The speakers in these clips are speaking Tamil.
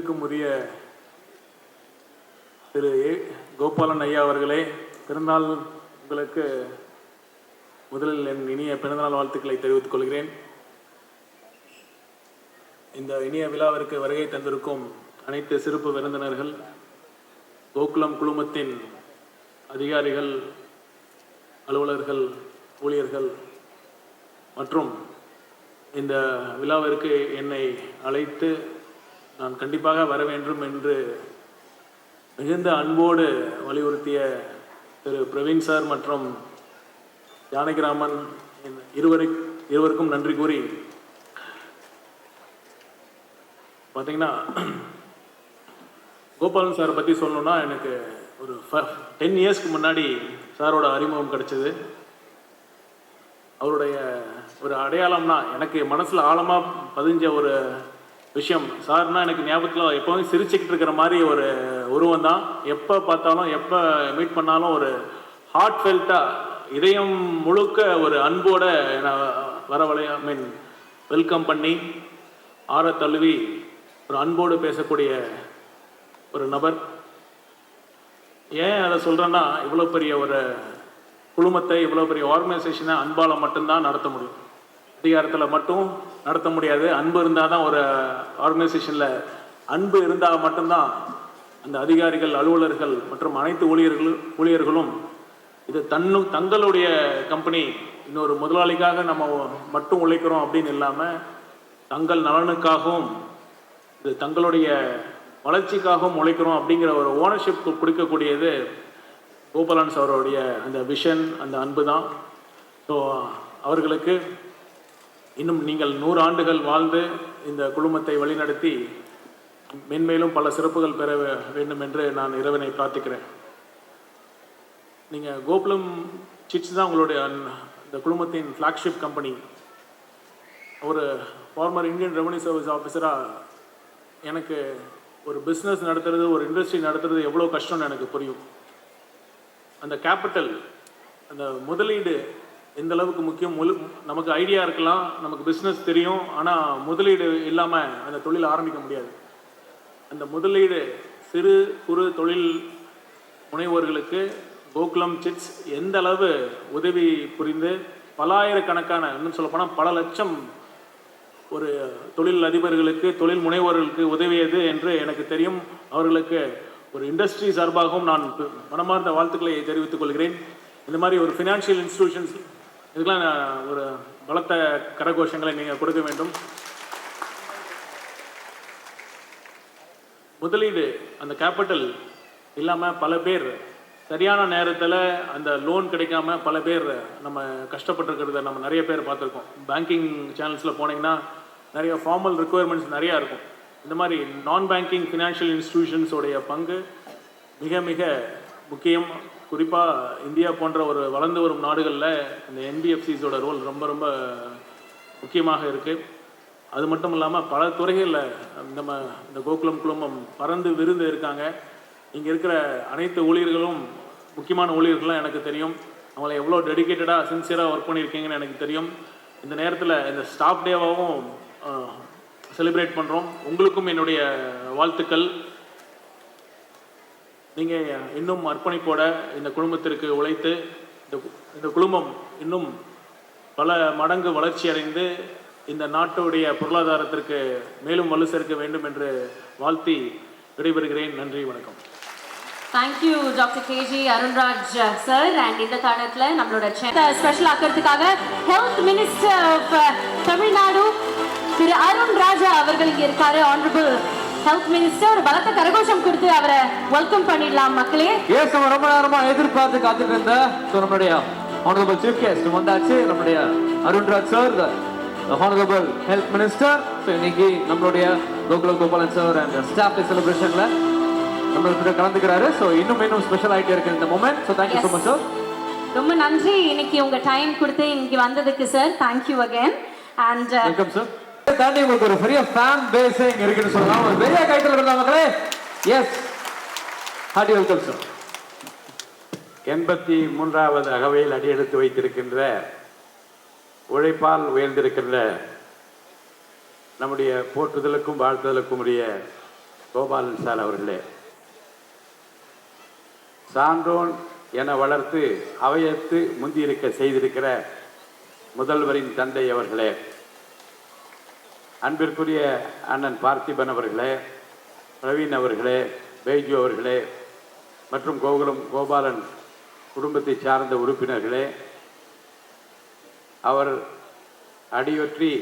உரிய திரு கோபாலன் ஐயா அவர்களே, பிறந்தநாள் உங்களுக்கு முதலில் என் இனிய பிறந்தநாள் வாழ்த்துக்களை தெரிவித்துக் கொள்கிறேன். இந்த இனிய விழாவிற்கு வருகை தந்திருக்கும் அனைத்து சிறப்பு விருந்தினர்கள், கோகுலம் குழுமத்தின் அதிகாரிகள், அலுவலர்கள், ஊழியர்கள் மற்றும் இந்த விழாவிற்கு என்னை அழைத்து நான் கண்டிப்பாக வர வேண்டும் என்று மிகுந்த அன்போடு வலியுறுத்திய திரு பிரவீன் சார் மற்றும் ஜானகிராமன் இருவருக்கும் நன்றி கூறி, பார்த்தீங்கன்னா கோபாலன் சாரை பற்றி சொல்லணுன்னா எனக்கு ஒரு 10 இயர்ஸ்க்கு முன்னாடி சாரோட அறிமுகம் கிடைச்சது. அவருடைய ஒரு அடையாளம்னா எனக்கு மனசில் ஆழமாக பதிஞ்ச ஒரு விஷயம், சார்னா எனக்கு ஞாபகத்தில் எப்போவும் சிரிச்சுக்கிட்டு இருக்கிற மாதிரி ஒரு உருவம் தான். எப்போ பார்த்தாலும் எப்போ மீட் பண்ணாலும் ஒரு ஹார்ட் ஃபெல்ட்டாக இதயம் முழுக்க ஒரு அன்போட வெல்கம் பண்ணி ஆற தழுவி ஒரு அன்போடு பேசக்கூடிய ஒரு நபர். ஏன் அதை சொல்கிறேன்னா, இவ்வளோ பெரிய ஒரு குழுமத்தை, இவ்வளோ பெரிய ஆர்கனைசேஷனை அன்பால் மட்டும்தான் நடத்த முடியும். அதிகாரத்தில் மட்டும் நடத்த முடியாது. அன்பு இருந்தால் தான் ஒரு ஆர்கனைசேஷனில் அன்பு இருந்தால் மட்டும்தான் அந்த அதிகாரிகள், அலுவலர்கள் மற்றும் அனைத்து ஊழியர்களும் இது தங்களுடைய கம்பெனி, இன்னொரு முதலாளிக்காக நம்ம மட்டும் உழைக்கிறோம் அப்படின்னு இல்லாமல் தங்கள் நலனுக்காகவும் இது தங்களுடைய வளர்ச்சிக்காகவும் உழைக்கிறோம் அப்படிங்கிற ஒரு ஓனர்ஷிப் கொடுக்கக்கூடியது கோபாலன் சாரோடைய அந்த விஷன், அந்த அன்பு தான். ஸோ அவர்களுக்கு இன்னும் நீங்கள் 100 ஆண்டுகள் வாழ்ந்து இந்த குழுமத்தை வழிநடத்தி மென்மேலும் பல சிறப்புகள் பெற வேண்டும் என்று நான் இறைவனை பிரார்த்திக்கிறேன். நீங்கள் கோகுலம் சிட்ஸ் தான் உங்களுடைய இந்த குழுமத்தின் ஃப்ளாக்ஷிப் கம்பெனி. ஒரு ஃபார்மர் இந்தியன் ரெவன்யூ சர்வீஸ் ஆஃபீஸராக எனக்கு ஒரு பிஸ்னஸ் நடத்துறது, ஒரு இண்டஸ்ட்ரி நடத்துறது எவ்வளோ கஷ்டம்னு எனக்கு புரியும். அந்த கேபிட்டல், அந்த முதலீடு எந்த அளவுக்கு முக்கியம். நமக்கு ஐடியா இருக்கலாம், நமக்கு பிஸ்னஸ் தெரியும், ஆனால் முதலீடு இல்லாமல் அந்த தொழில் ஆரம்பிக்க முடியாது. அந்த முதலீடு சிறு குறு தொழில் முனைவோர்களுக்கு கோகுலம் சிட்ஸ் எந்த அளவு உதவி புரிந்து பலாயிரக்கணக்கான, இன்னும் சொல்லப்போனால் பல லட்சம் ஒரு தொழில் அதிபர்களுக்கு, தொழில் முனைவோர்களுக்கு உதவியது என்று எனக்கு தெரியும். அவர்களுக்கு ஒரு இண்டஸ்ட்ரி சார்பாகவும் நான் மனமார்ந்த வாழ்த்துக்களை தெரிவித்துக் கொள்கிறேன். இந்த மாதிரி ஒரு ஃபினான்ஷியல் இன்ஸ்டிடியூஷன்ஸ் இதுக்கெல்லாம் ஒரு பலத்த கரகோஷங்களை நீங்கள் கொடுக்க வேண்டும். முதலீடு, அந்த கேபிட்டல் இல்லாமல் பல பேர் சரியான நேரத்தில் அந்த லோன் கிடைக்காம பல பேர் நம்ம கஷ்டப்பட்டுருக்கிறத நம்ம நிறைய பேர் பார்த்துருக்கோம். பேங்கிங் சேனல்ஸில் போனீங்கன்னா நிறைய ஃபார்மல் ரிக்குவயர்மெண்ட்ஸ் நிறையா இருக்கும். இந்த மாதிரி நான் பேங்கிங் ஃபினான்ஷியல் இன்ஸ்டிடியூஷன்ஸோடைய பங்கு மிக மிக முக்கியம். குறிப்பாக இந்தியா போன்ற ஒரு வளர்ந்து வரும் நாடுகளில் இந்த என்பிஎஃப்சிஸோட ரோல் ரொம்ப ரொம்ப முக்கியமாக இருக்குது. அது மட்டும் இல்லாமல் பல துறைகளில் இந்த கோகுலம் குழுமம் பறந்து விருந்து இருக்காங்க. இங்கே இருக்கிற அனைத்து ஊழியர்களும் முக்கியமான ஊழியர்கள்லாம் எனக்கு தெரியும். அவங்கள எவ்வளோ டெடிக்கேட்டடாக சின்சியராக ஒர்க் பண்ணியிருக்கீங்கன்னு எனக்கு தெரியும். இந்த நேரத்தில் இந்த ஸ்டாஃப் டேவாகவும் செலிப்ரேட் பண்ணுறோம். உங்களுக்கும் என்னுடைய வாழ்த்துக்கள். நீங்கள் இன்னும் அர்ப்பணிப்போட இந்த குழுமத்திற்கு உழைத்து இந்த குழுமம் இன்னும் பல மடங்கு வளர்ச்சி அடைந்து இந்த நாட்டுடைய பொருளாதாரத்திற்கு மேலும் வலு சேர்க்க வேண்டும் என்று வாழ்த்தி விடைபெறுகிறேன். நன்றி, வணக்கம். Thank you doctor KG Arunraj sir. And இந்த தருணத்தில் நம்மளோட ஸ்பெஷல் ஆக்கிறதுக்காக health minister of Tamil Nadu Thiru Arun Raja அவர்கள் இங்கே இருக்காரு. ஆனரபிள் ஹெல்த் மினிஸ்டர், ஒரு பலத்த கரகோஷம் கொடுத்து அவரை வெல்கம் பண்ணிடலாம் மக்களே. எஸ், நம்ம ரொம்ப நேரமா எதிர்பார்த்து காத்துட்டு இருந்த நம்மளுடைய ஆனரபிள் சீஃப் கெஸ்ட் வந்தாச்சு, நம்மளுடைய Arunraj sir, honourable health minister. இன்னைக்கு நம்மளுடைய Gopalan sir and staff day செலிப்ரேஷன்ல நம்மளுக்கு கலந்துக்கிறாரு. ஸோ இன்னும் ஸ்பெஷல் ஆகிட்டே இருக்கு இந்த moment. So thank you so much sir. ரொம்ப நன்றி இன்னைக்கு உங்க டைம் கொடுத்து இன்னைக்கு வந்ததுக்கு sir. Thank you again. And welcome sir. தாண்டி உங்களுக்கு ஒரு பெரிய ஃபேன் பேஸ் இங்க இருக்குன்னு சொல்லலாம். ஒரு பெரிய கைட்டல் இருந்தா மக்களே. Yes, hearty welcome sir. 83வது அகவையில் அடியெடுத்து வைத்திருக்கின்ற, உழைப்பால் உயர்ந்திருக்கின்ற நம்முடைய போற்றுதலுக்கும் வாழ்த்துதலுக்கும் உரிய கோபாலன் சார் அவர்களே, சான்றோன் என வளர்த்து அவையத்து முந்தியிருக்க செய்திருக்கிற முதல்வரின் தந்தை அவர்களே, அன்பிற்குரிய அண்ணன் பார்த்திபன் அவர்களே, பிரவீன் அவர்களே, பைஜு அவர்களே மற்றும் கோபாலன் குடும்பத்தை சார்ந்த உறுப்பினர்களே, அவர் அடியொற்றி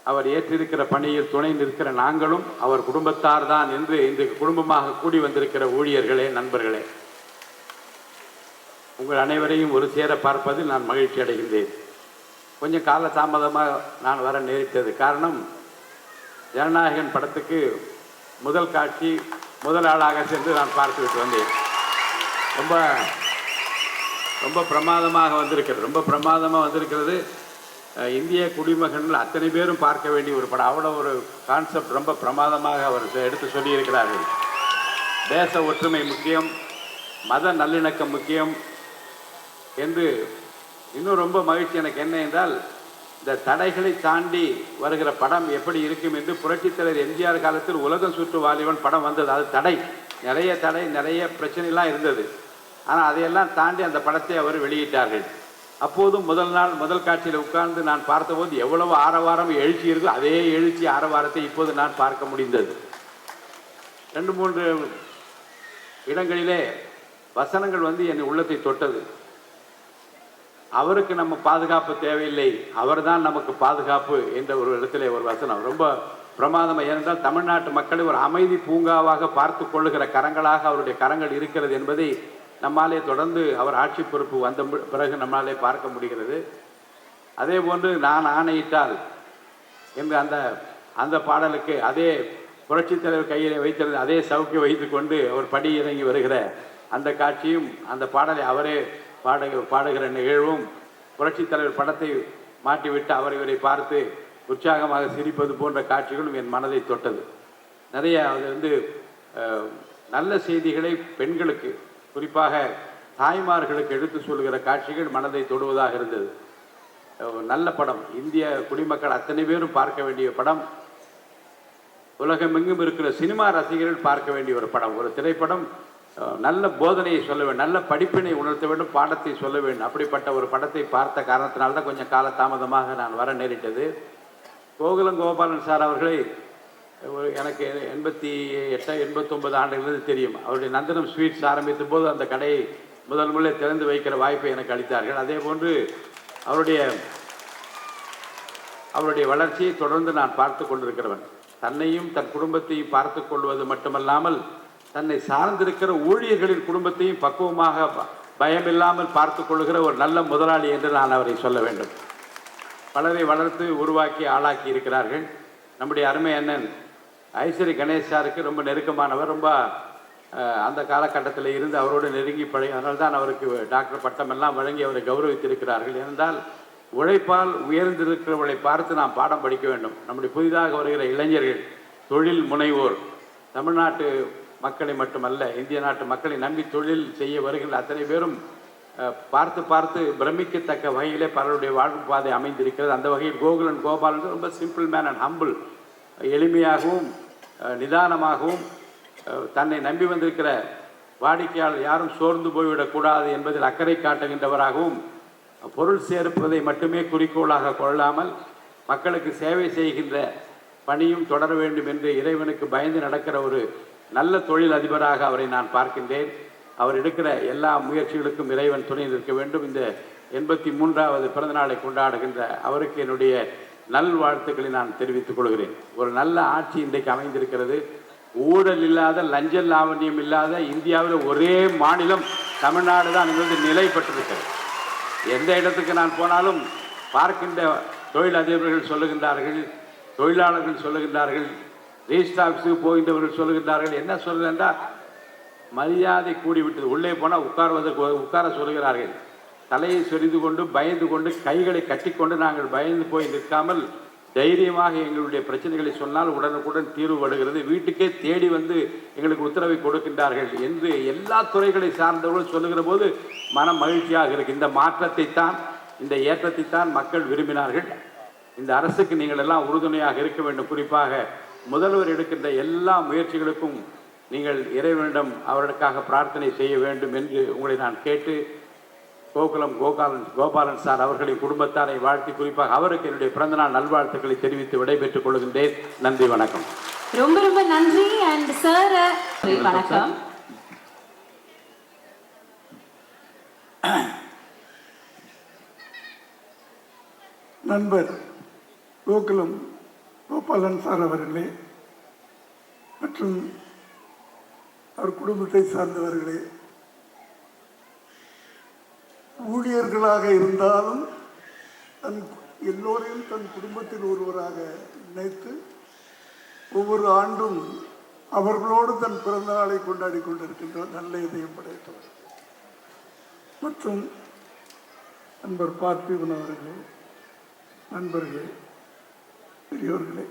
அவர் ஏற்றிருக்கிற பணியில் துணை நிற்கிற நாங்களும் அவர் குடும்பத்தார் தான் என்று இன்றைக்கு குடும்பமாக கூடி வந்திருக்கிற ஊழியர்களே, நண்பர்களே, உங்கள் அனைவரையும் ஒரு சேர பார்ப்பதில் நான் மகிழ்ச்சி அடைகின்றேன். கொஞ்சம் கால தாமதமாக நான் வர நேரிட்டது. காரணம், ஜனநாயகன் படத்துக்கு முதல் காட்சி முதல் ஆளாக சென்று நான் பார்த்துவிட்டு வந்தேன். ரொம்ப ரொம்ப பிரமாதமாக வந்திருக்கிறது. இந்திய குடிமகன்கள் அத்தனை பேரும் பார்க்க வேண்டிய ஒரு படம். அவ்வளோ ஒரு கான்செப்ட் ரொம்ப பிரமாதமாக அவர் எடுத்து சொல்லியிருக்கிறார்கள். தேச ஒற்றுமை முக்கியம், மத நல்லிணக்கம் முக்கியம் என்று. இன்னும் ரொம்ப மகிழ்ச்சி எனக்கு என்ன என்றால், இந்த தடைகளை தாண்டி வருகிற படம் எப்படி இருக்கும் என்று புரட்சித் தலைவர் எம்ஜிஆர் காலத்தில் உலகம் சுற்று வாலிபன் படம் வந்தது. அது தடை, நிறைய பிரச்சனைலாம் இருந்தது. ஆனால் அதையெல்லாம் தாண்டி அந்த படத்தை அவர் வெளியிட்டார்கள். அப்போதும் முதல் காட்சியில் உட்கார்ந்து நான் பார்த்தபோது எவ்வளவு ஆரவாரம் எழுச்சி இருக்கோ அதே எழுச்சி ஆரவாரத்தை இப்போது நான் பார்க்க முடிந்தது. 2-3 இடங்களிலே வசனங்கள் என் உள்ளத்தை தொட்டது. அவருக்கு நம்ம பாதுகாப்பு தேவையில்லை, அவர்தான் நமக்கு பாதுகாப்பு என்ற ஒரு இடத்திலே ஒரு வசனம் ரொம்ப பிரமாதமாக. ஏனென்றால் தமிழ்நாட்டு மக்களை ஒரு அமைதி பூங்காவாக பார்த்து கொள்ளுகிற கரங்களாக அவருடைய கரங்கள் இருக்கிறது என்பதை நம்மாலே தொடர்ந்து அவர் ஆட்சி பொறுப்பு வந்த பிறகு நம்மாலே பார்க்க முடிகிறது. அதே போன்று நான் ஆணையிட்டால் என்று அந்த பாடலுக்கு அதே புரட்சித் தலைவர் கையில் வைத்திருந்த அதே சவுக்கை வைத்து கொண்டு அவர் படி இறங்கி வருகிற அந்த காட்சியும், அந்த பாடலை அவரே பாடுகிற நிகழ்வும், புரட்சித் தலைவர் படத்தை மாட்டிவிட்டு அவர் இவரை பார்த்து உற்சாகமாக சிரிப்பது போன்ற காட்சிகளும் என் மனதை தொட்டது. நிறைய அது நல்ல செய்திகளை பெண்களுக்கு, குறிப்பாக தாய்மார்களுக்கு எடுத்து சொல்கிற காட்சிகள் மனதை தொடுவதாக இருந்தது. நல்ல படம். இந்திய குடிமக்கள் அத்தனை பேரும் பார்க்க வேண்டிய படம். உலகமெங்கும் இருக்கிற சினிமா ரசிகர்கள் பார்க்க வேண்டிய ஒரு படம். ஒரு திரைப்படம் நல்ல போதனையை சொல்ல வேண்டும், நல்ல படிப்பினை உணர்த்த வேண்டும், பாடத்தை சொல்ல வேண்டும். அப்படிப்பட்ட ஒரு படத்தை பார்த்த காரணத்தினால்தான் கொஞ்சம் கால தாமதமாக நான் வர நேரிட்டது. கோபாலன் சார் அவர்களை எனக்கு 88-89 ஆண்டுகளிலிருந்து தெரியும். அவருடைய நந்தனம் ஸ்வீட்ஸ் ஆரம்பித்த போது அந்த கடையை முதலே திறந்து வைக்கிற வாய்ப்பை எனக்கு அளித்தார்கள். அதே போன்று அவருடைய வளர்ச்சியை தொடர்ந்து நான் பார்த்து கொண்டிருக்கிறவன். தன்னையும் தன் குடும்பத்தையும் பார்த்து கொள்வது மட்டுமல்லாமல் தன்னை சார்ந்திருக்கிற ஊழியர்களின் குடும்பத்தையும் பக்குவமாக பயமில்லாமல் பார்த்து கொள்ளுகிற ஒரு நல்ல முதலாளி என்று நான் அவரை சொல்ல வேண்டும். பலரை வளர்த்து உருவாக்கி ஆளாக்கி இருக்கிறார்கள். நம்முடைய அருமை அண்ணன் ஐஸ்வரி கணேஷ் சாருக்கு ரொம்ப நெருக்கமானவர். ரொம்ப அந்த காலகட்டத்தில் இருந்து அவரோடு நெருங்கி பழகி, அதனால தான் அவருக்கு டாக்டர் பட்டம் எல்லாம் வழங்கி அவரை கௌரவித்திருக்கிறார்கள். ஏனென்றால் உழைப்பால் உயர்ந்திருக்கிறவர்களை பார்த்து நாம் பாடம் படிக்க வேண்டும். நம்முடைய புதிதாக வருகிற இளைஞர்கள், தொழில் முனைவோர், தமிழ்நாட்டு மக்களை மட்டுமல்ல இந்திய நாட்டு மக்களை நம்பி தொழில் செய்ய வருகின்ற அத்தனை பேரும் பார்த்து பிரமிக்கத்தக்க வகையிலே பலருடைய வாழ்வு பாதை அமைந்திருக்கிறது. அந்த வகையில் கோபாலன் ரொம்ப சிம்பிள் மேன் அண்ட் ஹம்பிள், எளிமையாகவும் நிதானமாகவும் தன்னை நம்பி வந்திருக்கிற வாடிக்கையாளர் யாரும் சோர்ந்து போய்விடக்கூடாது என்பதில் அக்கறை காட்டுகின்றவராகவும், பொருள் சேர்ப்பதை மட்டுமே குறிக்கோளாக கொள்ளாமல் மக்களுக்கு சேவை செய்கின்ற பணியும் தொடர வேண்டும் என்று இறைவனுக்கு பயந்து நடக்கிற ஒரு நல்ல தொழில் அதிபராக அவரை நான் பார்க்கின்றேன். அவர் எடுக்கிற எல்லா முயற்சிகளுக்கும் இறைவன் துணை நிற்க வேண்டும். இந்த 83வது பிறந்தநாளை கொண்டாடுகின்ற அவருக்கு என்னுடைய நல்வாழ்த்துக்களை நான் தெரிவித்துக் கொள்கிறேன். ஒரு நல்ல ஆட்சி இன்றைக்கு அமைந்திருக்கிறது. ஊழல் இல்லாத, லஞ்ச லாவண்யம் இல்லாத இந்தியாவில் ஒரே மாநிலம் தமிழ்நாடு தான் என்பது நிலை பெற்றிருக்கிறது. எந்த இடத்துக்கு நான் போனாலும் பார்க்கின்ற தொழில் அதிபர்கள் சொல்லுகின்றார்கள், தொழிலாளர்கள் சொல்லுகின்றார்கள், ரெஜிஸ்டர் ஆஃபீஸுக்கு போகின்றவர்கள் சொல்லுகின்றார்கள். என்ன சொல்லுகின்றால் மரியாதை கூடிவிட்டது. உள்ளே போனால் உட்கார சொல்லுகிறார்கள். தலையை சொரிந்து கொண்டு பயந்து கொண்டு கைகளை கட்டிக்கொண்டு நாங்கள் பயந்து போய் நிற்காமல் தைரியமாக எங்களுடைய பிரச்சனைகளை சொன்னால் உடனுக்குடன் தீர்வு வருகிறது. வீட்டுக்கே தேடி வந்து எங்களுக்கு உத்தரவை கொடுக்கின்றார்கள் என்று எல்லா துறைகளை சார்ந்தவர்கள் சொல்லுகிற போது மனம் மகிழ்ச்சியாக இருக்கு. இந்த மாற்றத்தை தான், இந்த ஏற்றத்தை தான் மக்கள் விரும்பினார்கள். இந்த அரசுக்கு நீங்கள் எல்லாம் உறுதுணையாக இருக்க வேண்டும். குறிப்பாக முதல்வர் எடுக்கின்ற எல்லா முயற்சிகளுக்கும் நீங்கள் இறைவனிடம் அவர்களுக்காக பிரார்த்தனை செய்ய வேண்டும் என்று உங்களை நான் கேட்டு கோகுலம் கோபாலன் சார் அவர்களின் குடும்பத்தாரை வாழ்த்தி குறிப்பாக அவருக்கு என்னுடைய பிறந்தநாள் நல்வாழ்த்துக்களை தெரிவித்து விடைபெற்றுக் கொள்கின்றேன். நன்றி, வணக்கம். ரொம்ப ரொம்ப நன்றி. அண்ட் சார் வணக்கம். நண்பர் கோகுலம் கோபாலன் சார் அவர்களே மற்றும் அவர் குடும்பத்தை சார்ந்தவர்களே, ஊழியர்களாக இருந்தாலும் எல்லோரையும் தன் குடும்பத்தில் ஒருவராக நினைத்து ஒவ்வொரு ஆண்டும் அவர்களோடு தன் பிறந்த நாளை கொண்டாடி கொண்டிருக்கின்ற நல்ல இதயம் படைத்தவர் மற்றும் நண்பர் பார்த்திபன் அவர்களே, நண்பர்களே, பெரியோர்களே,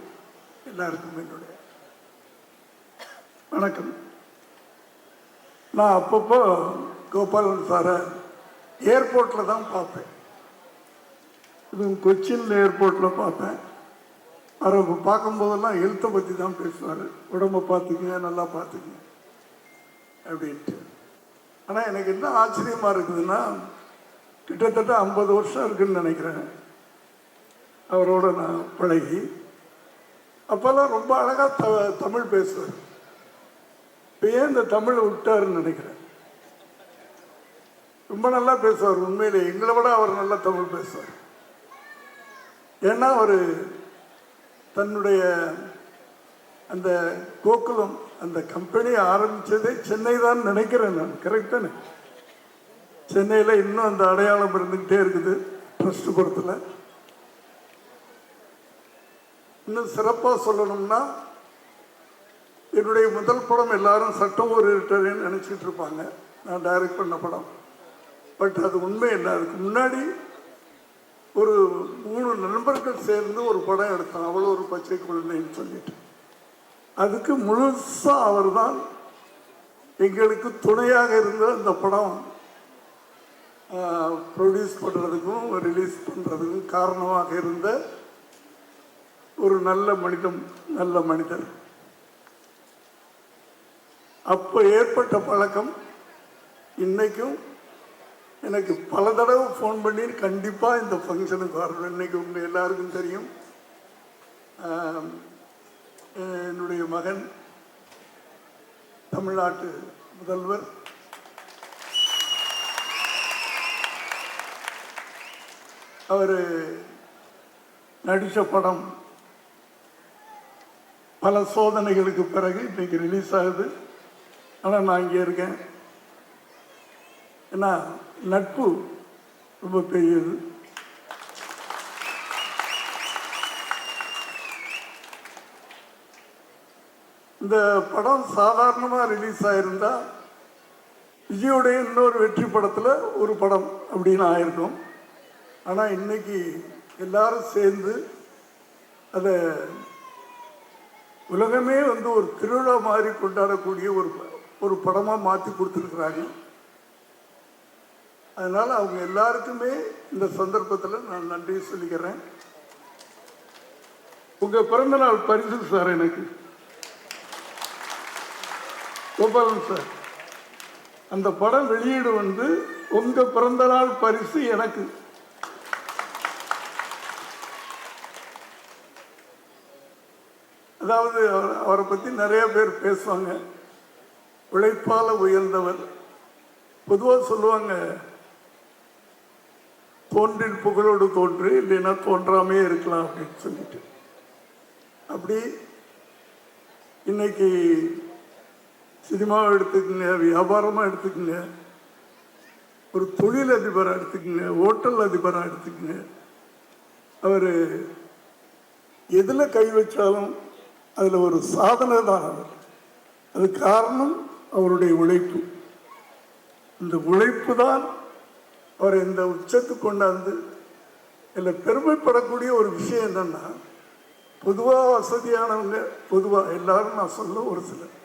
எல்லாருக்கும் என்னுடைய வணக்கம். நான் அப்பப்போ கோபாலன் சாரை ஏர்போர்ட்டில் தான் பார்ப்பேன். இதுவும் கொச்சின் ஏர்போர்ட்டில் பார்ப்பேன். அவரை பார்க்கும்போதெல்லாம் ஹெல்த்தை பற்றி தான் பேசுவார். உடம்பை பார்த்துக்குங்க, நல்லா பார்த்துக்குங்க அப்படின்ட்டு. ஆனால் எனக்கு என்ன ஆச்சரியமாக இருக்குதுன்னா, கிட்டத்தட்ட 50 வருஷம் இருக்குதுன்னு நினைக்கிறேன் அவரோட நான் பழகி. அப்போல்லாம் ரொம்ப அழகாக தமிழ் பேசுவார். இப்போ ஏன் இந்த தமிழை விட்டாருன்னு நினைக்கிறேன். ரொம்ப நல்லா பேசுவார். உண்மையிலே எங்களை விட அவர் நல்லா தமிழ் பேசுவார். ஏன்னா அவர் தன்னுடைய அந்த கோகுலம் அந்த கம்பெனியை ஆரம்பித்ததே சென்னை தான் நினைக்கிறேன் நான். கரெக்டானே? சென்னையில் இன்னும் அந்த அடையாளம் இருந்துக்கிட்டே இருக்குது. ட்ரஸ்ட் பொறுத்தில் இன்னும் சிறப்பாக சொல்லணும்னா, என்னுடைய முதல் படம் எல்லாரும் சட்டம் ஒரு ரிட்டர்ன்னு நினச்சிட்டு இருப்பாங்க, நான் டைரக்ட் பண்ண படம். பட் அது உண்மை இல்லை. அதுக்கு முன்னாடி ஒரு 3 நண்பர்கள் சேர்ந்து ஒரு படம் எடுத்தோம், அவ்வளோ ஒரு பச்சை குழந்தைன்னு சொல்லிட்டு. அதுக்கு முழுசாக அவர் தான் எங்களுக்கு துணையாக இருந்த அந்த படம் ப்ரொடியூஸ் பண்ணுறதுக்கும் ரிலீஸ் பண்ணுறதுக்கும் காரணமாக இருந்த ஒரு நல்ல மனிதர். அப்போ ஏற்பட்ட பழக்கம் இன்னைக்கும் எனக்கு பல தடவை ஃபோன் பண்ணி கண்டிப்பாக இந்த ஃபங்க்ஷனுக்கு வரணும். இன்னைக்கு உங்கள் எல்லாருக்கும் தெரியும், என்னுடைய மகன் தமிழ்நாட்டு முதல்வர் அவர் நடித்த படம் பல சோதனைகளுக்கு பிறகு இன்னைக்கு ரிலீஸ் ஆகுது. ஆனால் நான் இங்கே இருக்கேன். ஏன்னா நட்பு ரொம்ப பெரியது. இந்த படம் சாதாரணமாக ரிலீஸ் ஆகிருந்தா விஜயோடைய இன்னொரு வெற்றி படத்தில் ஒரு படம் அப்படின்னு ஆயிருக்கும். ஆனால் இன்னைக்கு எல்லாரும் சேர்ந்து அதை உலகமே ஒரு திருவிழா மாதிரி கொண்டாடக்கூடிய ஒரு படமாக மாற்றி கொடுத்துருக்குறாங்க. அதனால் அவங்க எல்லாருக்குமே இந்த சந்தர்ப்பத்தில் நான் நன்றி சொல்லிக்கிறேன். உங்கள் பிறந்தநாள் பரிசு சார் எனக்கு கோபாலன் சார், அந்த படம் வெளியீடு உங்கள் பிறந்தநாள் பரிசு எனக்கு. அதாவது அவரை பற்றி நிறைய பேர் பேசுவாங்க, உழைப்பால் உயர்ந்தவர். பொதுவாக சொல்லுவாங்க, தோன்றின் புகழோடு தோன்று, இல்லைன்னா தோன்றாமே இருக்கலாம் அப்படின்னு சொல்லிட்டு. அப்படி இன்னைக்கு சினிமாவை எடுத்துக்கங்க, வியாபாரமாக எடுத்துக்கங்க, ஒரு தொழில் அதிபராக எடுத்துக்கங்க, ஹோட்டல் அதிபராக எடுத்துக்கங்க, அவர் எதில் கை வச்சாலும் அதில் ஒரு சாதனை தான் அவர். அது காரணம் அவருடைய உழைப்பு. இந்த உழைப்பு தான் அவர் இந்த உச்சத்துக்கு கொண்டாந்து. இதில் பெருமைப்படக்கூடிய ஒரு விஷயம் என்னன்னா, பொதுவாக வசதியானவங்க, பொதுவாக எல்லாரும் நான் சொல்ல ஒரு சிலர்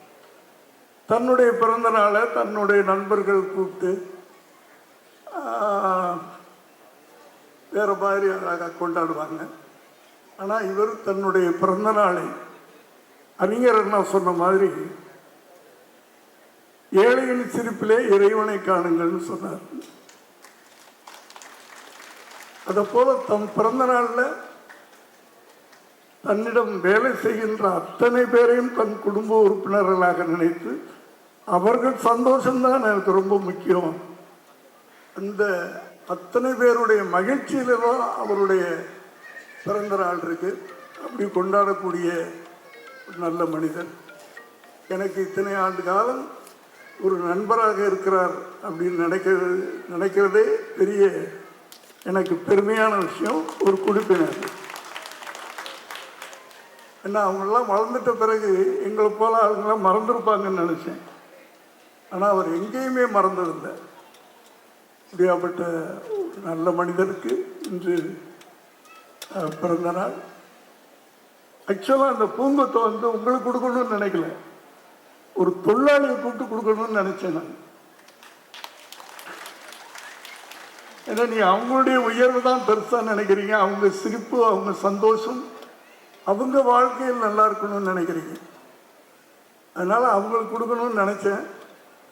தன்னுடைய பிறந்த நாளை தன்னுடைய நண்பர்கள் கூப்பிட்டு வேறு மாதிரி அழகாக கொண்டாடுவாங்க. ஆனால் இவர் தன்னுடைய பிறந்த நாளை அறிஞர் அண்ணா சொன்ன மாதிரி ஏழையின் சிரிப்பிலே இறைவனை காணுங்கள்னு சொன்னார். அதை போல தம் பிறந்த நாளில் தன்னிடம் வேலை செய்கின்ற அத்தனை பேரையும் தன் குடும்ப உறுப்பினர்களாக நினைத்து அவர்கள் சந்தோஷம்தான் எனக்கு ரொம்ப முக்கியம். அந்த அத்தனை பேருடைய மகிழ்ச்சியில தான் அவருடைய பிறந்த நாள் இருக்கு. அப்படி கொண்டாடக்கூடிய ஒரு நல்ல மனிதர். எனக்கு இத்தனை ஆண்டு காலம் ஒரு நண்பராக இருக்கிறார் அப்படின்னு நினைக்கிறதே பெரிய எனக்கு பெருமையான விஷயம். ஒரு குடிப்பினர், ஏன்னா அவங்கெல்லாம் வளர்ந்துட்ட பிறகு எங்களை போல அவங்களாம் மறந்துருப்பாங்கன்னு நினச்சேன். ஆனால் அவர் எங்கேயுமே மறந்ததில்லை. இப்படியாப்பட்ட ஒரு நல்ல மனிதருக்கு இன்று பிறந்த நாள். ஆக்சுவலாக அந்த பூங்கொத்தை வந்து உங்களுக்கு கொடுக்கணும்னு நினைக்கல, ஒரு தொழிலாளியை கூப்பிட்டு கொடுக்கணும்னு நினைச்சேன் நான். ஏன்னா நீ அவங்களுடைய உயர்வு தான் பெருசாக நினைக்கிறீங்க, அவங்க சிரிப்பு, அவங்க சந்தோஷம், அவங்க வாழ்க்கையில் நல்லா இருக்கணும்னு நினைக்கிறீங்க. அதனால அவங்களுக்கு கொடுக்கணும்னு நினைச்சேன்.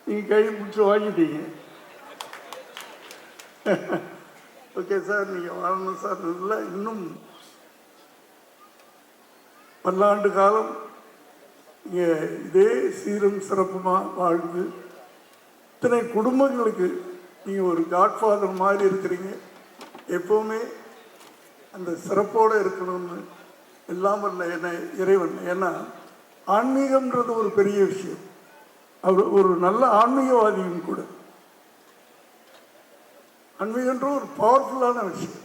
நீங்கள் கை பிடிச்சி வாங்கிட்டீங்க. ஓகே சார், நீங்கள் வாழணும் சார். இல்லை, இன்னும் பல்லாண்டு காலம் நீங்கள் இதே சீரும் சிறப்புமாக வாழ்ந்து இத்தனை குடும்பங்களுக்கு நீங்கள் ஒரு காட்ஃபாதர் மாதிரி இருக்கிறீங்க. எப்போவுமே அந்த சிறப்போடு இருக்கணும்னு எல்லாம் வல்ல என்ன இறைவன். ஏன்னா ஆன்மீகம்ன்றது ஒரு பெரிய விஷயம். அவர் ஒரு நல்ல ஆன்மீகவாதியும் கூட. ஆன்மீகன்ற ஒரு பவர்ஃபுல்லான விஷயம்.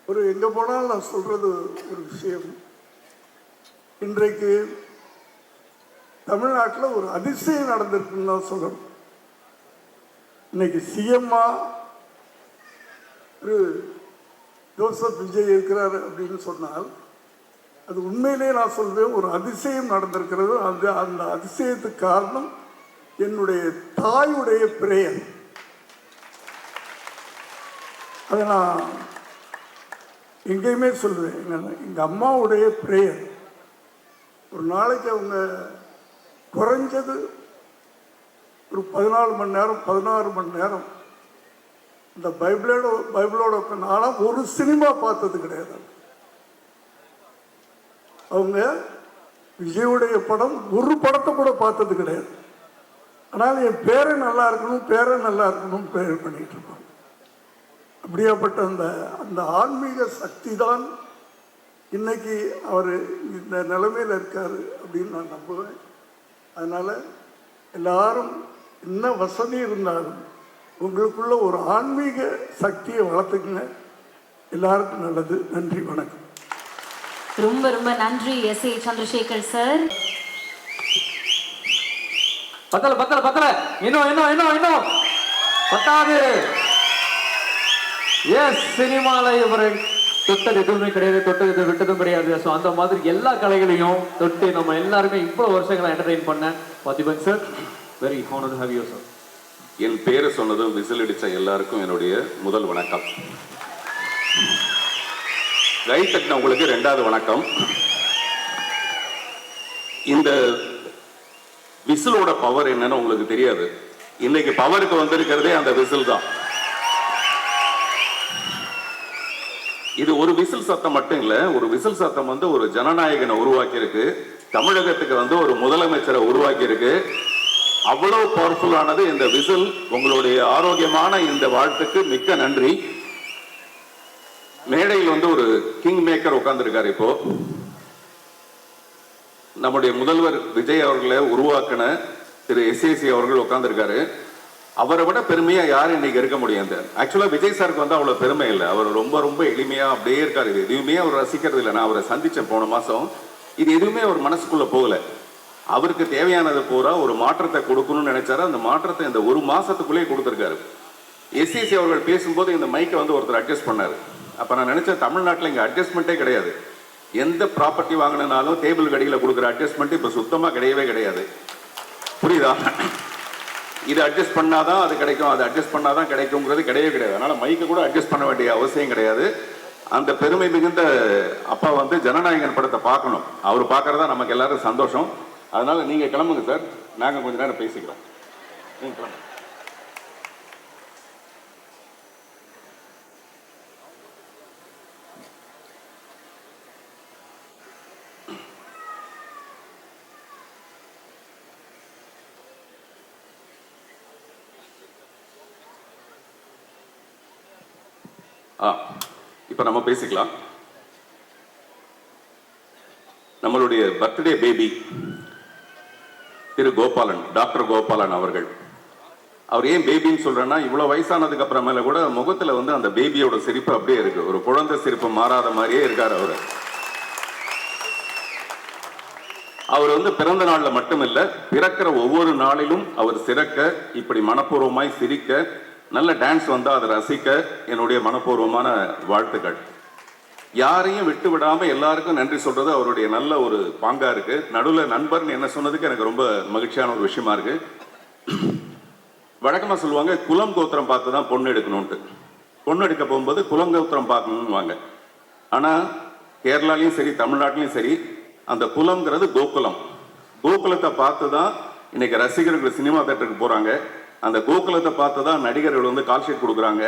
ஒரு எங்கே போனாலும் நான் சொல்கிறது ஒரு விஷயம். இன்றைக்கு தமிழ்நாட்டில் ஒரு அதிசயம் நடந்திருக்குன்னு தான் சொல்லணும். இன்னைக்கு சிஎம்மா ஒரு ஜோசப் விஜய் இருக்கிறார் அப்படின்னு சொன்னால் அது உண்மையிலே நான் சொல்வேன் ஒரு அதிசயம் நடந்திருக்கிறது. அந்த அதிசயத்துக்கு காரணம் என்னுடைய தாயுடைய பிரேயர். அதை நான் எங்கேயுமே சொல்லுவேன். எங்கள் அம்மாவுடைய பிரேயர். ஒரு நாளைக்கு அவங்க குறைஞ்சது ஒரு 14 மணி நேரம் 16 மணி நேரம் இந்த பைபிளோட நாளாக ஒரு சினிமா பார்த்தது கிடையாது. அவங்க விஜயுடைய படம் ஒரு படத்தை கூட பார்த்தது கிடையாது. ஆனால் என் பேரை நல்லா இருக்கணும் ப்ரேயர் பண்ணிட்டு இருப்பாங்க. அப்படியாப்பட்ட அந்த ஆன்மீக சக்தி தான் இன்னைக்கு அவர் இந்த நிலைமையில் இருக்காரு அப்படின்னு நான் நம்புவேன். அதனால எல்லாரும் என்ன வசதி இருந்தாலும் உங்களுக்குள்ள ஒரு ஆன்மீக சக்தியை வளர்த்துக்குங்க. எல்லாருக்கும் நல்லது. நன்றி, வணக்கம். ரொம்ப ரொம்ப நன்றி எஸ். ஏ. சந்திரசேகர் சார். பத்தல இன்னும் பத்தாது. எஸ், சினிமால இவரை தொட்டது எதுவுமே கிடையாது, தொட்டது விட்டதும் கிடையாது. ஸோ அந்த மாதிரி எல்லா கலைகளையும் தொட்டு நம்ம எல்லாருமே இவ்வளவு வருஷங்களை என்டர்டெயின் பண்ண Parthiban sir, very honoured to have you sir. என் பேரை சொன்னதும் விசில் அடித்த எல்லாருக்கும் என்னுடைய முதல் வணக்கம். கை தட்டின உங்களுக்கு 2வது வணக்கம். இந்த விசிலோட பவர் என்னன்னு உங்களுக்கு தெரியாது. இன்னைக்கு பவருக்கு வந்திருக்கிறதே அந்த விசில் தான். இது ஒரு விசில் சத்தம் மட்டும் இல்ல, ஒரு விசில் சத்தம் வந்து ஒரு ஜனநாயகனை உருவாக்கி இருக்கு, தமிழகத்துக்கு வந்து ஒரு முதலமைச்சரை உருவாக்கி இருக்கு. அவ்வளவு பவர்ஃபுல்லானது இந்த விசில். உங்களுடைய ஆரோக்கியமான இந்த வாழ்த்துக்கு மிக்க நன்றி. மேடையில் வந்து ஒரு கிங் மேக்கர் உட்கார்ந்துருக்காரு. இப்போ நம்முடைய முதல்வர் விஜய் அவர்களை உருவாக்கின திரு எஸ்ஏசி அவர்கள் உட்கார்ந்துருக்காரு. அவரை விட பெருமையா யாரும் இன்னைக்கு இருக்க முடியாது. ஆக்சுவலா விஜய் சாருக்கு வந்து அவ்வளவு பெருமை இல்லை. அவர் ரொம்ப ரொம்ப எளிமையா அப்படியே இருக்காரு. இது எதுவுமே அவர் ரசிக்கிறது இல்லை. நான் அவரை சந்திச்சேன் போன மாசம். இது எதுவுமே அவர் மனசுக்குள்ள போகல. அவருக்கு தேவையானது பூரா ஒரு மாற்றத்தை கொடுக்கணும்னு நினைச்சாரு. அந்த மாற்றத்தை இந்த ஒரு மாசத்துக்குள்ளேயே கொடுத்துருக்காரு. எஸ்ஏசி அவர்கள் பேசும்போது இந்த மைக்கை வந்து ஒருத்தர் அட்ஜஸ்ட் பண்ணாரு. அப்ப நான் நினைச்சேன், தமிழ்நாட்டில் இங்க அட்ஜஸ்ட்மெண்ட்டே கிடையாது. எந்த ப்ராப்பர்ட்டி வாங்கினாலும் டேபிள் கடியில் கொடுக்குற அட்ஜஸ்ட்மெண்ட் இப்ப சுத்தமா கிடையவே கிடையாது. புரியுதா? இது அட்ஜஸ்ட் பண்ணாதான் அது கிடைக்கும், அது அட்ஜஸ்ட் பண்ணாதான் கிடைக்கும்ங்கிறது கிடையவே கிடையாது. அதனால மைக்கை கூட அட்ஜஸ்ட் பண்ண வேண்டிய அவசியம் கிடையாது. அந்த பெருமை மிகுந்த அப்பா வந்து ஜனநாயகன் படத்தை பார்க்கணும். அவர் பார்க்கறதா நமக்கு எல்லாரும் சந்தோஷம். அதனால நீங்க கிளம்புங்க சார், நாங்க கொஞ்ச நேரம் பேசிக்கிறோம். நீங்க கிளம்புங்க. இப்போ நம்ம பேசிக்கலாம். நம்மளுடைய பர்த்டே பேபி திரு கோபாலன், டாக்டர் கோபாலன் அவர்கள். அவர் ஏன் பேபின்னு சொல்றேன்னா, இவ்வளவு வயசானதுக்கு அப்புறமேல கூட முகத்துல வந்து அந்த பேபியோட சிரிப்பு அப்படியே இருக்கு. ஒரு குழந்தை சிரிப்பு மாறாத மாதிரியே இருக்காரு அவரு. அவர் வந்து பிறந்த நாள்ல மட்டுமில்ல, பிறக்கிற ஒவ்வொரு நாளிலும் அவர் சிறக்க, இப்படி மனப்பூர்வமாய் சிரிக்க, நல்ல டான்ஸ் வந்தா அதை ரசிக்க என்னுடைய மனப்பூர்வமான வாழ்த்துக்கள். யாரையும் விட்டு விடாம எல்லாருக்கும் நன்றி சொல்றது அவருடைய நல்ல ஒரு பாங்கா இருக்கு. நடுவில் நண்பர்னு என்ன சொன்னதுக்கு எனக்கு ரொம்ப மகிழ்ச்சியான ஒரு விஷயமா இருக்கு. வழக்கமா சொல்லுவாங்க குலம் கோத்திரம் பார்த்து தான் பொண்ணு எடுக்கணும்ட்டு. பொண்ணு எடுக்க போகும்போது குலம் கோத்திரம் பார்க்கணும்வாங்க. ஆனா கேரளாலையும் சரி தமிழ்நாட்டிலையும் சரி அந்த குலம்ங்கிறது கோகுலம். கோகுலத்தை பார்த்து தான் இன்னைக்கு ரசிகர்கள் சினிமா தேட்டருக்கு போறாங்க. அந்த கோகுலத்தை பார்த்து தான் நடிகர்கள் வந்து கால்ஷீட் கொடுக்குறாங்க.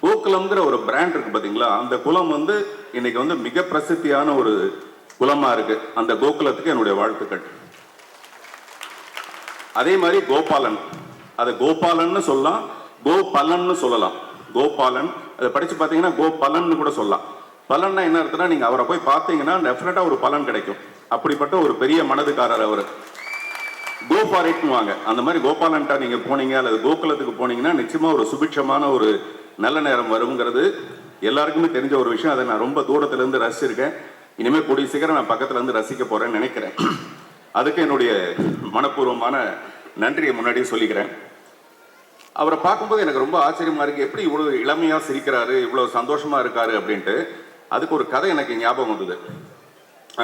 கோகுலம்ங்கிற ஒரு பிராண்ட் இருக்கு பாத்தீங்களா, அந்த குலம் வந்து இன்னைக்கு வந்து மிக பிரசித்தியான ஒரு குலமா இருக்கு. அந்த கோகுலத்துக்கு என்னுடைய வாழ்த்துக்கள். அதே மாதிரி கோபாலன், அதை கோபாலன்னு சொல்லலாம், கோபலன்னு சொல்லலாம். கோபாலன் அதை படிச்சு பார்த்தீங்கன்னா கோபலன்னு கூட சொல்லலாம். பலன்னா என்ன அர்த்தம்னா, நீங்க அவரை போய் பார்த்தீங்கன்னா டெஃபினட்டா ஒரு பலன் கிடைக்கும். அப்படிப்பட்ட ஒரு பெரிய மனதுக்காரர் அவர். கோபாரிட்னுவாங்க. அந்த மாதிரி கோபாலன்ட்டா நீங்க போனீங்க அல்லது கோகுலத்துக்கு போனீங்கன்னா நிச்சயமா ஒரு சுபிட்சமான ஒரு நல்ல நேரம் வருங்கிறது எல்லாருக்குமே தெரிஞ்ச ஒரு விஷயம். அதை நான் ரொம்ப தூரத்துல இருந்து ரசிச்சிருக்கேன். இனிமேல் கூடிய சீக்கிரம் நான் பக்கத்துல இருந்து ரசிக்க போறேன்னு நினைக்கிறேன். அதுக்கு என்னுடைய மனப்பூர்வமான நன்றியை முன்னாடியே சொல்லிக்கிறேன். அவரை பார்க்கும்போது எனக்கு ரொம்ப ஆச்சரியமா இருக்கு, எப்படி இவ்வளவு இளமையா சிரிக்கிறாரு, இவ்வளவு சந்தோஷமா இருக்காரு அப்படின்ட்டு. அதுக்கு ஒரு கதை எனக்கு ஞாபகம் வந்தது,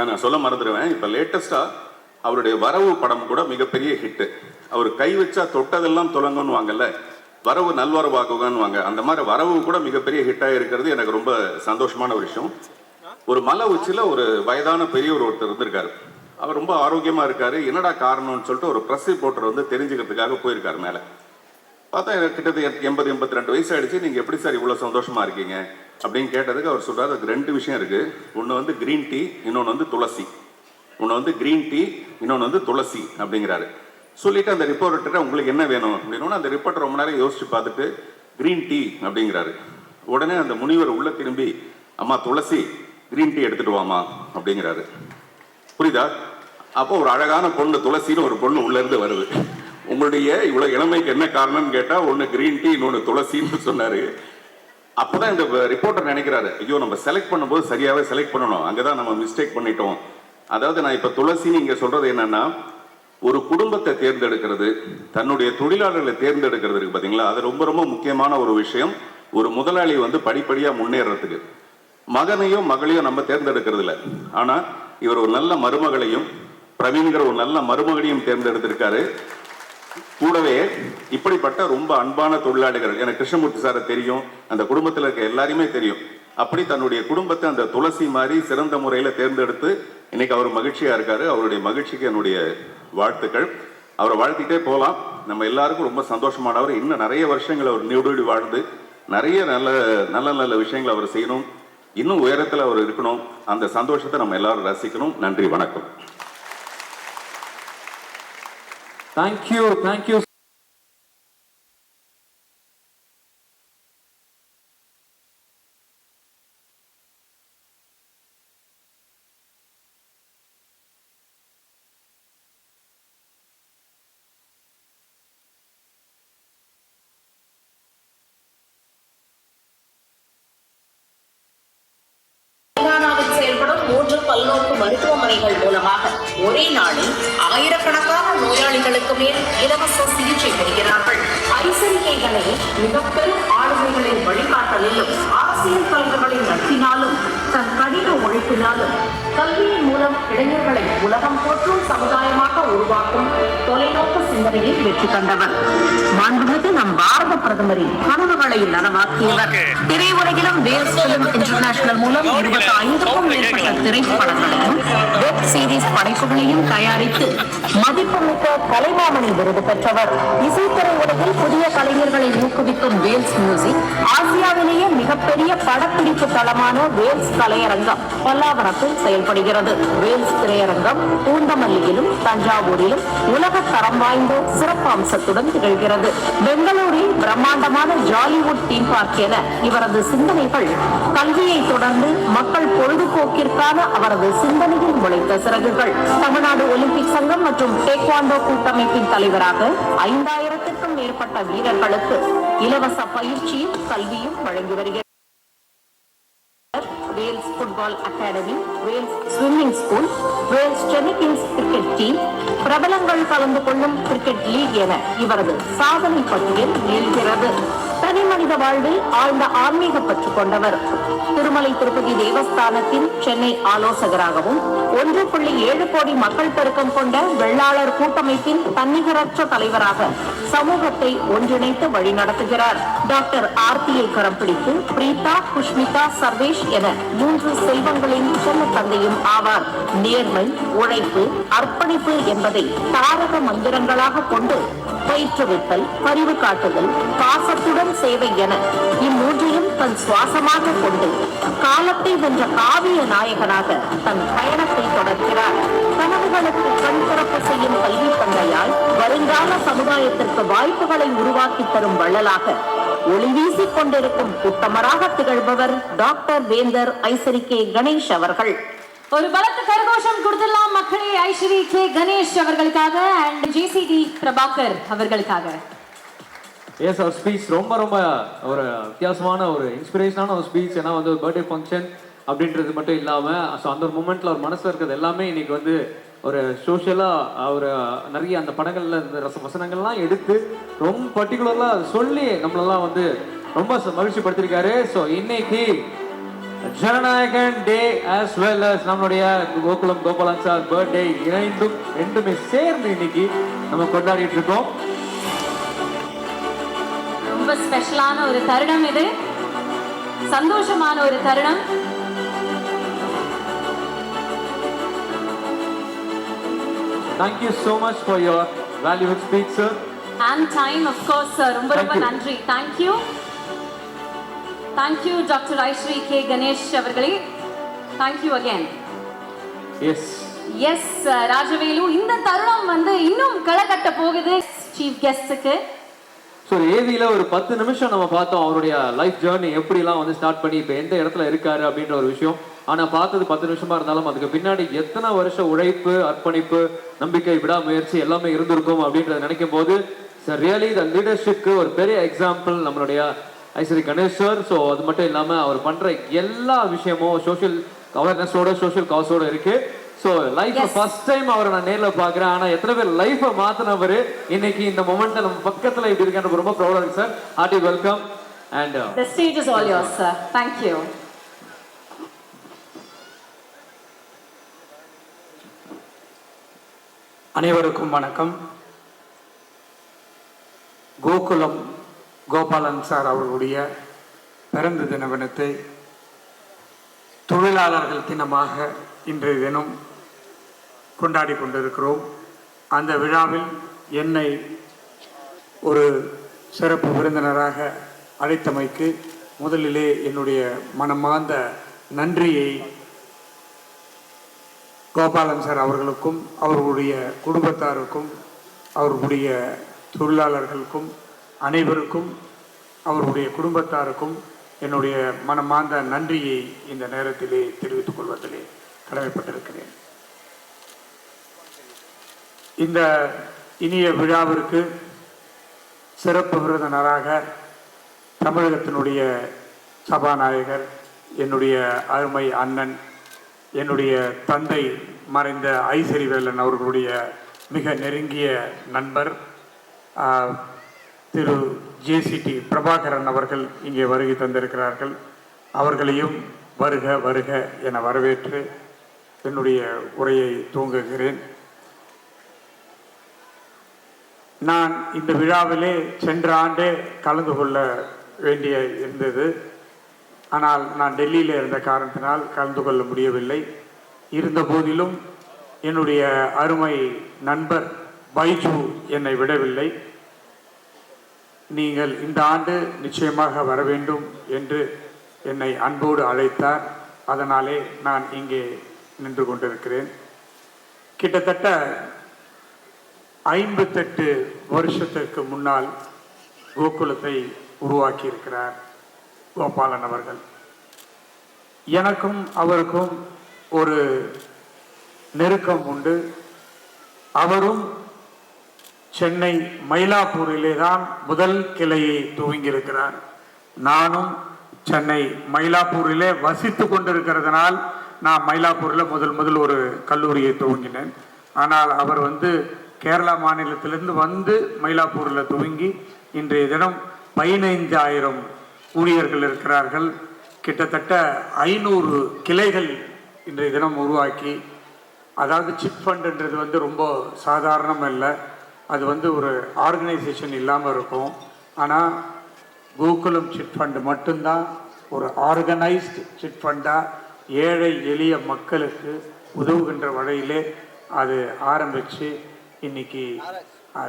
நான் சொல்ல மறந்துடுவேன். இப்ப லேட்டஸ்டா அவருடைய வரவு படம் கூட மிகப்பெரிய ஹிட். அவர் கை வச்சா தொட்டதெல்லாம் துலங்கன்னு வாங்கல்ல, வரவு நல்வரவாகுவான்னு வாங்க. அந்த மாதிரி வரவு கூட மிகப்பெரிய ஹிட்டாக இருக்கிறது எனக்கு ரொம்ப சந்தோஷமான ஒரு விஷயம். ஒரு மலை உச்சியில் ஒரு வயதான பெரியவர் ஒருத்தர் இருந்திருக்காரு. அவர் ரொம்ப ஆரோக்கியமா இருக்காரு. என்னடா காரணம்னு சொல்லிட்டு ஒரு பிரஸ் ரிப்போர்ட்டர் வந்து தெரிஞ்சுக்கிறதுக்காக போயிருக்காரு. மேலே பார்த்தா கிட்டத்தட்ட 80-82 வயசு ஆயிடுச்சு. நீங்க எப்படி சார் இவ்வளவு சந்தோஷமா இருக்கீங்க அப்படின்னு கேட்டதுக்கு அவர் சொல்றாரு, அதுக்கு 2 விஷயம் இருக்கு. ஒன்று வந்து கிரீன் டீ, இன்னொன்று வந்து துளசி. ஒன்று வந்து கிரீன் டீ, இன்னொன்று வந்து துளசி அப்படிங்கிறாரு. சொல்லிட்டு அந்த ரிப்போர்ட்டர் உங்களுக்கு என்ன வேணும் அப்படின்னு அந்த ரிப்போர்ட்டர் ரொம்ப நேரம் யோசிச்சு பார்த்துட்டு கிரீன் டீ அப்படிங்கிறாரு. உடனே அந்த முனிவர் உள்ள திரும்பி, அம்மா துளசி, கிரீன் டீ எடுத்துட்டு வாமா அப்படிங்கிறாரு. புரியுதா? அப்போ ஒரு அழகான பொண்ணு துளசின்னு ஒரு பொண்ணு உள்ள இருந்து வருது. உங்களுடைய இவ்வளவு இளமைக்கு என்ன காரணம்னு கேட்டா, ஒன்னு கிரீன் டீ, இன்னொன்னு துளசின்னு சொன்னாரு. அப்பதான் இந்த ரிப்போர்ட்டர் நினைக்கிறாரு, ஐயோ நம்ம செலக்ட் பண்ணும்போது சரியாவே செலக்ட் பண்ணணும், அங்கதான் நம்ம மிஸ்டேக் பண்ணிட்டோம். அதாவது நான் இப்ப துளசின்னு இங்க சொல்றது என்னன்னா, ஒரு குடும்பத்தை தேர்ந்தெடுக்கிறது, தன்னுடைய தொழிலாளர்களை தேர்ந்தெடுக்கிறது இருக்கு பாத்தீங்களா, அது ரொம்ப ரொம்ப முக்கியமான ஒரு விஷயம். ஒரு முதலாளி வந்து படிப்படியா முன்னேறதுக்கு மகனையோ மகளையோ நம்ம தேர்ந்தெடுக்கிறது இல்லை. ஆனா இவர் ஒரு நல்ல மருமகளையும், பிரவீன்கிற ஒரு நல்ல மருமகளையும் தேர்ந்தெடுத்திருக்காரு. கூடவே இப்படிப்பட்ட ரொம்ப அன்பான தொழிலாளிகள், எனக்கு கிருஷ்ணமூர்த்தி சாரை தெரியும், அந்த குடும்பத்தில் இருக்க எல்லாரையுமே தெரியும். அப்படி தன்னுடைய குடும்பத்தை அந்த துளசி மாதிரி சிறந்த முறையில் தேர்ந்தெடுத்து இன்னைக்கு அவர் மகிழ்ச்சியா இருக்காரு. அவருடைய மகிழ்ச்சிக்கு என்னுடைய வாழ்த்துக்கள். அவரை வாழ்த்திட்டே போகலாம். நம்ம எல்லாருக்கும் ரொம்ப சந்தோஷமானவர். இன்னும் நிறைய வருஷங்கள் அவர் நீடோடி வாழ்ந்து நிறைய நல்ல நல்ல நல்ல விஷயங்களை அவர் செய்யணும். இன்னும் உயரத்தில் அவர் இருக்கணும். அந்த சந்தோஷத்தை நம்ம எல்லாரும் ரசிக்கணும். நன்றி, வணக்கம். Thank you, thank you. செயல்படும் 3 பல்நோக்கு மருத்துவமனைகள் மூலமாக ஒரே நாளில் ஆயிரக்கணக்கான நோயாளிகளுக்கு மேல் இலவச சிகிச்சை பெறுகிறார்கள். ஐசரிக்கைகளை மிக பெரும் ஆளுமைகளின் வழிகாட்டலிலும் அரசியல் தலைவர்களின் நட்பினாலும் தன் கடின உழைப்பினாலும் கல்வியின் மூலம் இளைஞர்களை உலகம் போற்றும் சமுதாயமாக உருவாக்கும் தொலைநோக்கு சிந்தனையை வெற்றி கண்டவர். மாண்புமிகு நம் பாரத பிரதமரின் கனவுகளை நனவாக்கியவர். திரையுலகிலும் வேல்ஸ் பிலிம் இன்டர்நேஷனல் மூலம் 25க்கும் மேற்பட்ட திரைப்படங்களையும் வெப் சீரிஸ் படைப்புகளையும் தயாரித்து மதிப்புமிக்க கலைமாமணி விருது பெற்றவர். இசைத்துறை உலகில் புதிய கலைஞர்களை ஊக்குவிக்கும் வேல்ஸ் மியூசிக் ஆசியாவிலேயே மிகப்பெரிய படப்பிடிப்பு தளமான வேல்ஸ் கலையரங்கம் பல்லாவரத்தில் செயல்படுகிறது. வேல்ஸ் திரையரங்கம் பூந்தமல்லியிலும் தஞ்சாவூரிலும் உலக தரம் வாய்ந்த சிறப்பு அம்சத்துடன் திகழ்கிறது. பெங்களூரில் பிரம்மாண்டமான ஜாலிவுட் தீம் பார்க் என இவரது சிந்தனைகள் கல்வியை தொடர்ந்து மக்கள் பொழுதுபோக்கிற்கான அவரது சிந்தனையில் முளைத்த சிறகுகள். தமிழ்நாடு ஒலிம்பிக் சங்கம் மற்றும் டேக்வாண்டோ கூட்டமைப்பின் தலைவராக 5000க்கும் மேற்பட்ட வீரர்களுக்கு இலவச பயிற்சியும் கல்வியும் வழங்கி வருகிறது. Vels football academy, Vels swimming school, Vels Chennai kings cricket team, பிரபலங்கள் கலந்து கொள்ளும் கிரிக்கெட் லீக் என இவரது சாதனை பட்டியல் நீள்கிறது. தனி மனித வாழ்வில் ஆழ்ந்த ஆன்மீக பற்று கொண்டவர். திருமலை திருப்பதி தேவஸ்தானத்தின் சென்னை ஆலோசகராகவும் 1.7 கோடி மக்கள் பெருக்கம் கொண்ட வெள்ளாளர் கூட்டமைப்பின் தன்னிகரற்ற தலைவராக சமூகத்தை ஒன்றிணைத்து வழிநடத்துகிறார். டாக்டர் ஆர்த்தியை கரம் பிடித்து பிரீதா, புஷ்மிதா, சர்வேஷ் என 3 செல்வங்களின் செல்ல தந்தையும் ஆவார். நேர்மை, உழைப்பு, அர்ப்பணிப்பு என்பதை தாரக மந்திரங்களாக கொண்டு பயிற்றுவித்தல், பரிவு காட்டுதல், பாசத்துடன் சேவை என இம்மூன்றையும் தன் சுவாசமாக கொண்டு காலத்தை வென்ற காவிய நாயகனாக தன் பயணத்தை தொடர்கிறார். கனவுகளுக்கு கண் திறப்பு செய்யும் கல்வி தந்தையாய் வருங்கால சமுதாயத்திற்கு வாய்ப்புகளை உருவாக்கி தரும் வள்ளலாக ஒளி வீசிக் கொண்டிருக்கும் உத்தமராக திகழ்பவர் டாக்டர் வேந்தர் ஐசரி கே கணேஷ் அவர்கள். ஒரு பலத்த கரகோஷம் கொடுத்துடலாம் மக்களே ஐஸ்வரி கே கணேஷ் அவர்களுக்காக அண்ட் ஜிசிடி பிரபாகர் அவர்களுக்காக. எஸ், அவர் ஸ்பீச் ரொம்ப ரொம்ப ஒரு வித்தியாசமான ஒரு இன்ஸ்பிரேஷனான ஒரு ஸ்பீச். ஏன்னா வந்து பர்த்டே ஃபங்க்ஷன் அப்படின்றது மட்டும் இல்லாமல் ஸோ அந்த ஒரு மூமெண்ட்டில் ஒரு மனசில் இருக்கிறது எல்லாமே இன்னைக்கு வந்து ஒரு சோஷியலாக ஒரு நிறைய அந்த படங்களில் இந்த வசனங்கள்லாம் எடுத்து ரொம்ப பர்டிகுலராக சொல்லி நம்மளெல்லாம் வந்து ரொம்ப மகிழ்ச்சி படுத்திருக்காரு. ஸோ இன்னைக்கு ஜனநாயகன் டே as well as நம்மளுடைய கோகுலம் கோபாலன் சார் பர்த்டே ரெண்டுமே சேர்ந்து இன்னைக்கு நம்ம கொண்டாடிட்டு இருக்கோம். ரொம்ப ஸ்பெஷலான ஒரு தருணம் இது, சந்தோஷமான ஒரு தருணம். Thank you so much for your valuable speech, sir. And time, of course, sir. ரொம்ப ரொம்ப நன்றி. Thank you. Thank you, Dr. Aishri K. Ganesh அவர்களே. Thank you again. Yes. Yes, Rajavelu, இந்த தருணம் வந்து இன்னும் களகட்ட போகுது சீஃப் கெஸ்டுக்கு. ஸோ ஏவியில் ஒரு 10 நிமிஷம் நம்ம பார்த்தோம் அவருடைய லைஃப் ஜேர்னி எப்படிலாம் வந்து ஸ்டார்ட் பண்ணி இப்போ எந்த இடத்துல இருக்காரு அப்படின்ற ஒரு விஷயம். ஆனால் பார்த்தது 10 நிமிஷமா இருந்தாலும் அதுக்கு பின்னாடி எத்தனை வருஷம் உழைப்பு, அர்ப்பணிப்பு, நம்பிக்கை, விடாமுயற்சி எல்லாமே இருந்திருக்கும் அப்படின்றத நினைக்கும் போது ரியலி த லீடர்ஷிப்க்கு ஒரு பெரிய எக்ஸாம்பிள் நம்மளுடைய ஐஸ்வரி கணேஷ் சார். ஸோ அது மட்டும் இல்லாமல் அவர் பண்ணுற எல்லா விஷயமும் சோஷியல் அவேர்னஸோட சோஷியல் காஸோட இருக்கு. ஸோ லைஃப் ஃபர்ஸ்ட் டைம் அவரை நான் நேரில் பார்க்குறேன். ஆனால் எத்தனை பேர் லைஃபை மாற்றினவர் இன்னைக்கு இந்த மொமெண்ட்டை நம்ம பக்கத்தில் இப்படி இருக்க ரொம்ப ப்ரௌடாக இருக்கு sir. Hearty welcome and the stage is all yours, sir. Thank you. அனைவருக்கும் வணக்கம். கோகுலம் கோபாலன் சார் அவர்களுடைய பிறந்த தினத்தை தொழிலாளர்கள் தினமாக இன்றைய தினம் கொண்டாடி கொண்டிருக்கிறோம். அந்த விழாவில் என்னை ஒரு சிறப்பு விருந்தினராக அழைத்தமைக்கு முதலிலே என்னுடைய மனமார்ந்த நன்றியை கோபாலன் சார் அவர்களுக்கும் அவர்களுடைய குடும்பத்தாருக்கும் அவர்களுடைய தொழிலாளர்களுக்கும் அனைவருக்கும் அவர்களுடைய குடும்பத்தாருக்கும் என்னுடைய மனமார்ந்த நன்றியை இந்த நேரத்திலே தெரிவித்துக் கொள்வதிலே கடமைப்பட்டிருக்கிறேன். இந்த இனிய விழாவிற்கு சிறப்பு விருந்தினராக தமிழகத்தினுடைய சபாநாயகர், என்னுடைய அருமை அண்ணன், என்னுடைய தந்தை மறைந்த ஐசரி வேலன் அவர்களுடைய மிக நெருங்கிய நண்பர் திரு ஜேசிடி பிரபாகரன் அவர்கள் இங்கே வருகை தந்திருக்கிறார்கள். அவர்களையும் வருக வருக என வரவேற்று என்னுடைய உரையை துவங்குகிறேன். நான் இந்த விழாவிலே சென்ற ஆண்டே கலந்து கொள்ள வேண்டிய இருந்தது. ஆனால் நான் டெல்லியில் இருந்த காரணத்தினால் கலந்து கொள்ள முடியவில்லை. இருந்த போதிலும் என்னுடைய அருமை நண்பர் பைஜு என்னை விடவில்லை. நீங்கள் இந்த ஆண்டு நிச்சயமாக வர வேண்டும் என்று என்னை அன்போடு அழைத்தார். அதனாலே நான் இங்கே நின்று கொண்டிருக்கிறேன். கிட்டத்தட்ட 58 வருஷத்திற்கு முன்னால் கோகுலத்தை உருவாக்கியிருக்கிறார் கோபாலன் அவர்கள். எனக்கும் அவருக்கும் ஒரு நெருக்கம் உண்டு. அவரும் சென்னை மயிலாப்பூரிலே தான் முதல் கிளையை துவங்கியிருக்கிறார். நானும் சென்னை மயிலாப்பூரிலே வசித்து கொண்டிருக்கிறதுனால் நான் மயிலாப்பூரில் முதல் ஒரு கல்லூரியை துவங்கினேன். ஆனால் அவர் கேரளா மாநிலத்திலிருந்து மயிலாப்பூரில் துவங்கி இன்றைய தினம் 15,000 ஊழியர்கள் இருக்கிறார்கள். கிட்டத்தட்ட 500 கிளைகள் இன்றைய தினம் உருவாக்கி, அதாவது சிட் ஃபண்டுன்றது ரொம்ப சாதாரணம் இல்லை. அது ஒரு ஆர்கனைசேஷன் இல்லாமல் இருக்கும். ஆனால் கோகுலம் சிட் ஃபண்டு மட்டும்தான் ஒரு ஆர்கனைஸ்டு சிட் ஃபண்டாக ஏழை எளிய மக்களுக்கு உதவுகின்ற வகையிலே அது ஆரம்பித்து இன்னைக்கு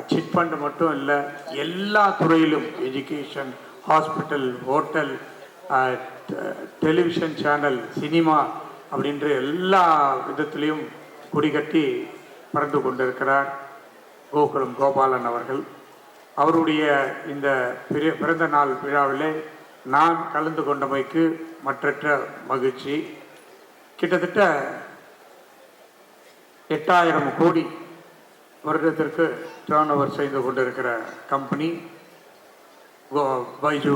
சிட் ஃபண்டு மட்டும் இல்லை, எல்லா துறையிலும் education, hospital, hotel, television channel, cinema அப்படின்ற எல்லா விதத்திலையும் கொடிகட்டி பறந்து கொண்டிருக்கிறார் கோகுலம் கோபாலன் அவர்கள். அவருடைய இந்த பிறந்த நாள் விழாவிலே நான் கலந்து கொண்டமைக்கு மற்றற்ற மகிழ்ச்சி. கிட்டத்தட்ட 8,000 கோடி வருடத்திற்கு டர்ன் ஓவர் செய்து கொண்டிருக்கிற கம்பெனி பைஜு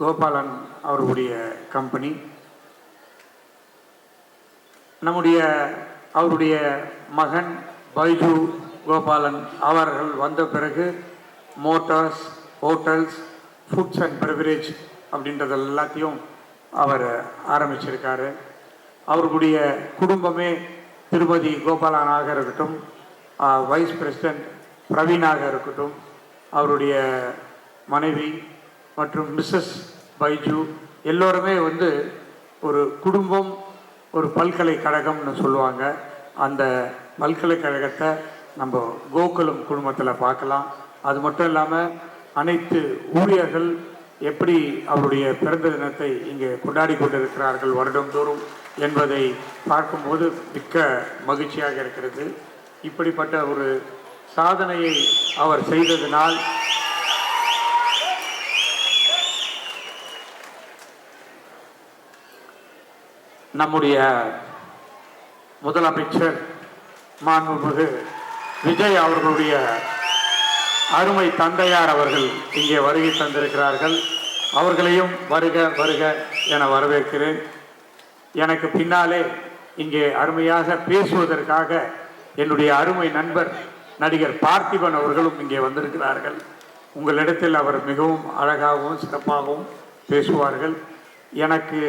கோபாலன் அவருடைய கம்பெனி. அவருடைய மகன் பைஜு கோபாலன் அவர்கள் வந்த பிறகு Motors, hotels, foods and beverage அப்படின்றது எல்லாத்தையும் அவர் ஆரம்பிச்சிருக்காரு. அவர்களுடைய குடும்பமே திருமதி கோபாலனாக இருக்கட்டும், வைஸ் பிரசிடென்ட் பிரவீனாக இருக்கட்டும், அவருடைய மனைவி மற்றும் மிஸ்ஸஸ் பைஜு எல்லோருமே ஒரு குடும்பம், ஒரு பல்கலைக்கழகம்னு சொல்லுவாங்க. அந்த பல்கலைக்கழகத்தை நம்ம கோகுலம் குடும்பத்தில் பார்க்கலாம். அது மட்டும் இல்லாமல் அனைத்து ஊழியர்கள் எப்படி அவருடைய பிறந்த தினத்தை இங்கே கொண்டாடி கொண்டிருக்கிறார்கள் வருடந்தோறும் என்பதை பார்க்கும்போது மிக்க மகிழ்ச்சியாக இருக்கிறது. இப்படிப்பட்ட ஒரு சாதனையை அவர் செய்ததினால் நம்முடைய முதலமைச்சர் மாண்புமிகு விஜய் அவர்களுடைய அருமை தந்தையார் அவர்கள் இங்கே வருகை தந்திருக்கிறார்கள். அவர்களையும் வருக வருக என வரவேற்கிறேன். எனக்கு பின்னாலே இங்கே அருமையாக பேசுவதற்காக என்னுடைய அருமை நண்பர் நடிகர் பார்த்திபன் அவர்களும் இங்கே வந்திருக்கிறார்கள். உங்களிடத்தில் அவர் மிகவும் அழகாகவும் சிறப்பாகவும் பேசுவார்கள். எனக்கு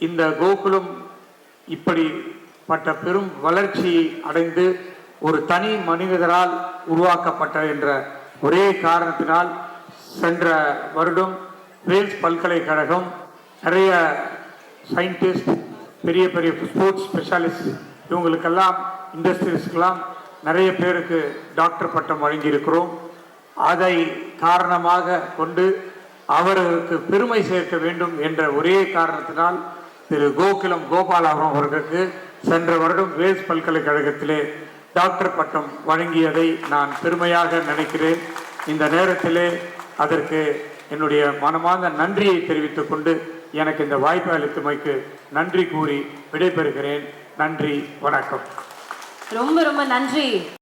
இந்த கோகுலம் இப்படிப்பட்ட பெரும் வளர்ச்சி அடைந்து ஒரு தனி மனிதரால் உருவாக்கப்பட்ட என்ற ஒரே காரணத்தினால் சென்ற வருடம் வேல்ஸ் பல்கலைக்கழகம் நிறைய சயின்டிஸ்ட், பெரிய பெரிய ஸ்போர்ட்ஸ் ஸ்பெஷாலிஸ்ட், இவங்களுக்கெல்லாம் இண்டஸ்ட்ரீஸ்க்கெல்லாம் நிறைய பேருக்கு டாக்டர் பட்டம் வழங்கியிருக்கிறோம். அதை காரணமாக கொண்டு அவர்களுக்கு பெருமை சேர்க்க வேண்டும் என்ற ஒரே காரணத்தினால் திரு கோகுலம் கோபாலன் அவர்களுக்கு சென்ற வருடம் வேல்ஸ் பல்கலைக்கழகத்திலே டாக்டர் பட்டம் வழங்கியதை நான் பெருமையாக நினைக்கிறேன். இந்த நேரத்திலே அதற்கு என்னுடைய மனமார்ந்த நன்றியை தெரிவித்துக் கொண்டு எனக்கு இந்த வாய்ப்பு அளித்தமைக்கு நன்றி கூறி விடைபெறுகிறேன். நன்றி, வணக்கம். ரொம்ப ரொம்ப நன்றி.